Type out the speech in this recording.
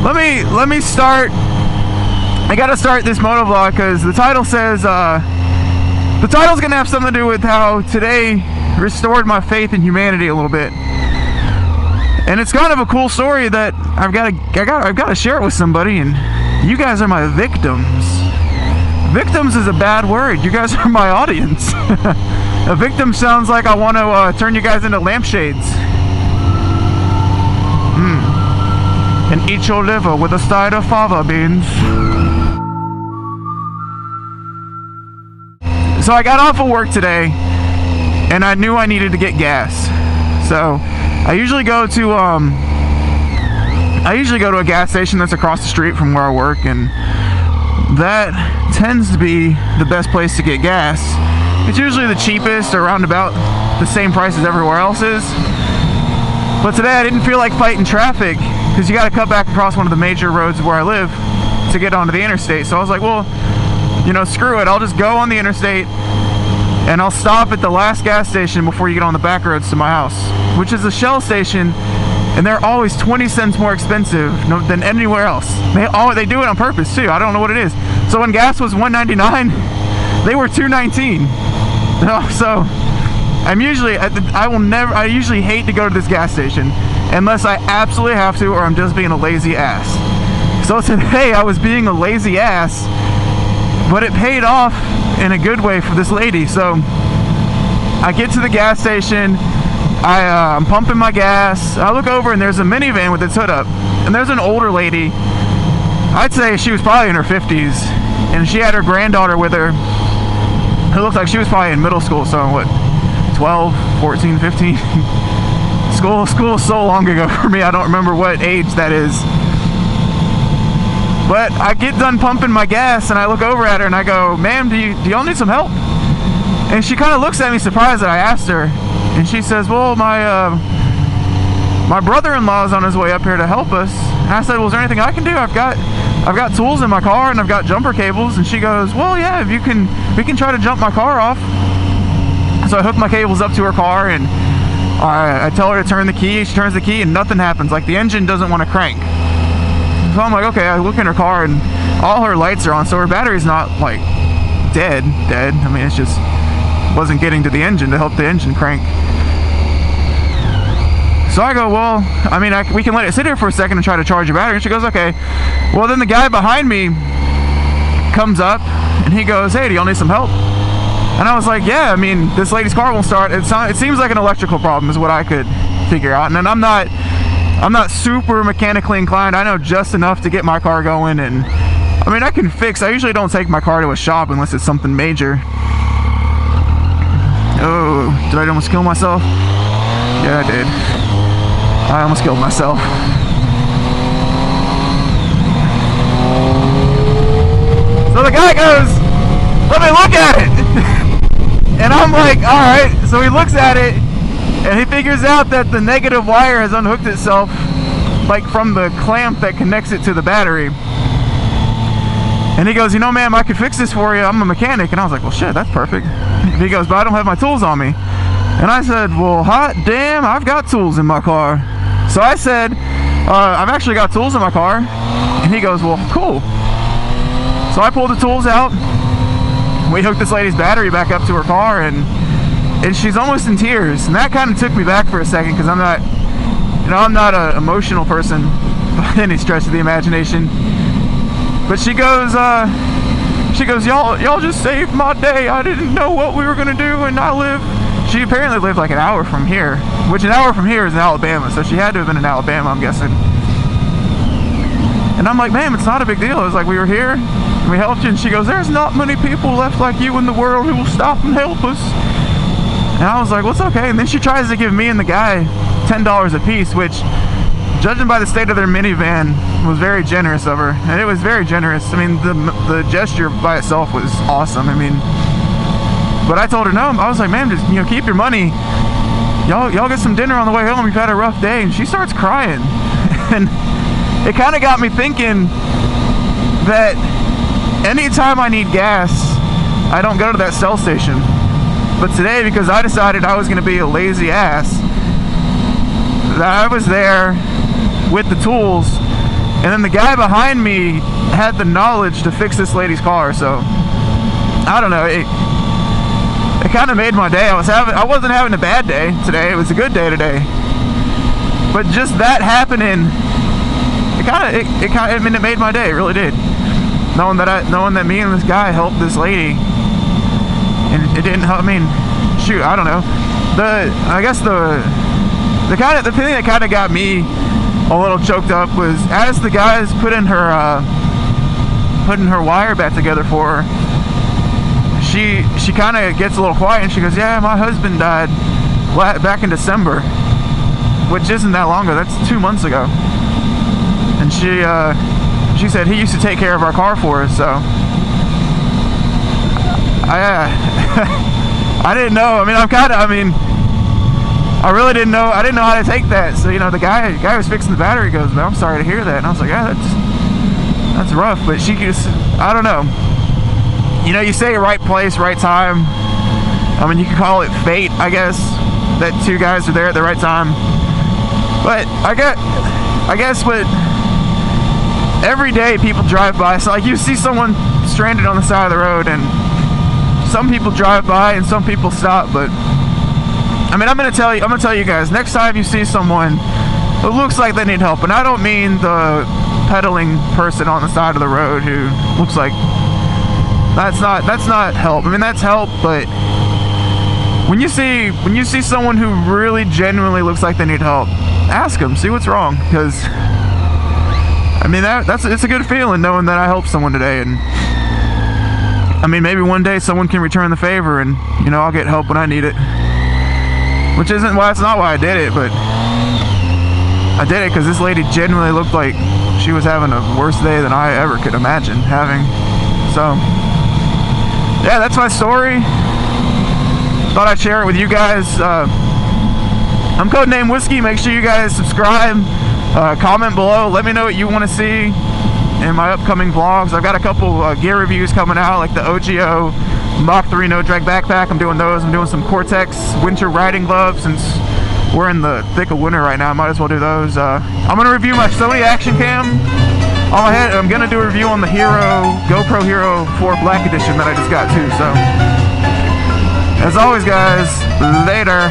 let me start. I gotta start this motovlog because the title says the title's gonna have something to do with how today restored my faith in humanity a little bit, and it's kind of a cool story that I've got to share it with somebody, and you guys are my victims. Victims is a bad word. You guys are my audience. A victim sounds like I want to turn you guys into lampshades. And eat your liver with a side of fava beans. So I got off of work today, and I knew I needed to get gas. So I usually go to a gas station that's across the street from where I work, and that tends to be the best place to get gas. It's usually the cheapest, around about the same price as everywhere else is. But today I didn't feel like fighting traffic because you got to cut back across one of the major roads where I live to get onto the interstate. So I was like, well, you know, screw it. I'll just go on the interstate and I'll stop at the last gas station before you get on the back roads to my house, which is a Shell station, and they're always 20 cents more expensive than anywhere else. They do it on purpose too. I don't know what it is. So when gas was $1.99, they were $2.19. So I usually hate to go to this gas station unless I absolutely have to, or I'm just being a lazy ass. So today I was being a lazy ass, but it paid off in a good way for this lady. So I get to the gas station, I'm pumping my gas, I look over and there's a minivan with its hood up, and there's an older lady. I'd say she was probably in her 50s, and she had her granddaughter with her. It looked like she was probably in middle school, so what, 12, 14, 15? School is so long ago for me, I don't remember what age that is. But I get done pumping my gas and I look over at her and I go, ma'am, do y'all need some help? And she kind of looks at me surprised that I asked her. And she says, well, my brother-in-law is on his way up here to help us. And I said, well, is there anything I can do? I've got tools in my car and I've got jumper cables. And she goes, well, yeah, we can try to jump my car off. So I hook my cables up to her car and I tell her to turn the key. She turns the key and nothing happens. Like the engine doesn't want to crank. So I'm like, okay, I look in her car and all her lights are on, so her battery's not like dead. I mean, it's just wasn't getting to the engine to help the engine crank. So I go, well, I mean, we can let it sit here for a second and try to charge your battery. And she goes, okay. Well, then the guy behind me comes up and he goes, hey, do y'all need some help? And I was like, yeah, I mean, this lady's car won't start. It seems like an electrical problem is what I could figure out. And then I'm not super mechanically inclined. I know just enough to get my car going, and I mean, I can fix. I usually don't take my car to a shop unless it's something major. Oh, did I almost kill myself? Yeah, I did. I almost killed myself. So the guy goes, let me look at it. And I'm like, all right. So he looks at it and he figures out that the negative wire has unhooked itself, like from the clamp that connects it to the battery. And he goes, you know, ma'am, I could fix this for you. I'm a mechanic. And I was like, well, shit, that's perfect. And he goes, but I don't have my tools on me. And I said, well, hot damn, I've got tools in my car. So I said, I've actually got tools in my car. And he goes, well, cool. So I pulled the tools out. We hooked this lady's battery back up to her car, and she's almost in tears. And that kind of took me back for a second, because I'm not an emotional person by any stretch of the imagination. But she goes, y'all just saved my day. I didn't know what we were gonna do, and she apparently lived like an hour from here, which an hour from here is in Alabama, so she had to have been in Alabama, I'm guessing. And I'm like, ma'am, it's not a big deal. It was like, we were here, and we helped you. And she goes, there's not many people left like you in the world who will stop and help us. And I was like, well, it's okay. And then she tries to give me and the guy $10 a piece, which, judging by the state of their minivan, was very generous of her. And it was very generous. I mean, the gesture by itself was awesome. I mean, but I told her no. I was like, ma'am, just, keep your money. Y'all get some dinner on the way home. You've had a rough day. And she starts crying. And it kind of got me thinking that anytime I need gas, I don't go to that Shell station. But today, because I decided I was going to be a lazy ass, that I was there with the tools, And then the guy behind me had the knowledge to fix this lady's car, so I don't know. It kind of made my day. I wasn't having a bad day today. It was a good day today. But just that happening, I mean, it made my day. It really did. Knowing that me and this guy helped this lady, and it didn't help. I mean, shoot, I don't know. I guess the thing that kind of got me a little choked up was as the guys putting her wire back together for her, she kind of gets a little quiet and she goes, "Yeah, my husband died back in December," which isn't that long ago. That's 2 months ago. And she said he used to take care of our car for us. So I didn't know. I mean, I really didn't know. I didn't know how to take that. So, you know, the guy who was fixing the battery goes, "Man, I'm sorry to hear that." And I was like, "Yeah, that's rough." But she just, I don't know. You know, you say right place, right time. I mean, you could call it fate, I guess, that two guys are there at the right time. But I guess what every day people drive by. So like you see someone stranded on the side of the road, and some people drive by and some people stop, but I mean, I'm gonna tell you guys, next time you see someone who looks like they need help, and I don't mean the pedaling person on the side of the road who looks like that's not help. I mean, that's help, but when you see someone who really genuinely looks like they need help, ask them, see what's wrong, because I mean it's a good feeling knowing that I helped someone today. And I mean, maybe one day someone can return the favor, and you know, I'll get help when I need it. Which isn't why, it's not why I did it, but I did it because this lady genuinely looked like she was having a worse day than I ever could imagine having. So yeah, that's my story. Thought I'd share it with you guys. I'm Codename Whiskey. Make sure you guys subscribe, comment below, let me know what you want to see in my upcoming vlogs. I've got a couple gear reviews coming out, like the OGO Mach 3 no drag backpack. I'm doing those. I'm doing some Cortex winter riding gloves since we're in the thick of winter right now. I might as well do those. I'm gonna review my Sony Action Cam on my head. I'm gonna do a review on the GoPro Hero 4 Black Edition that I just got too. So as always, guys, later.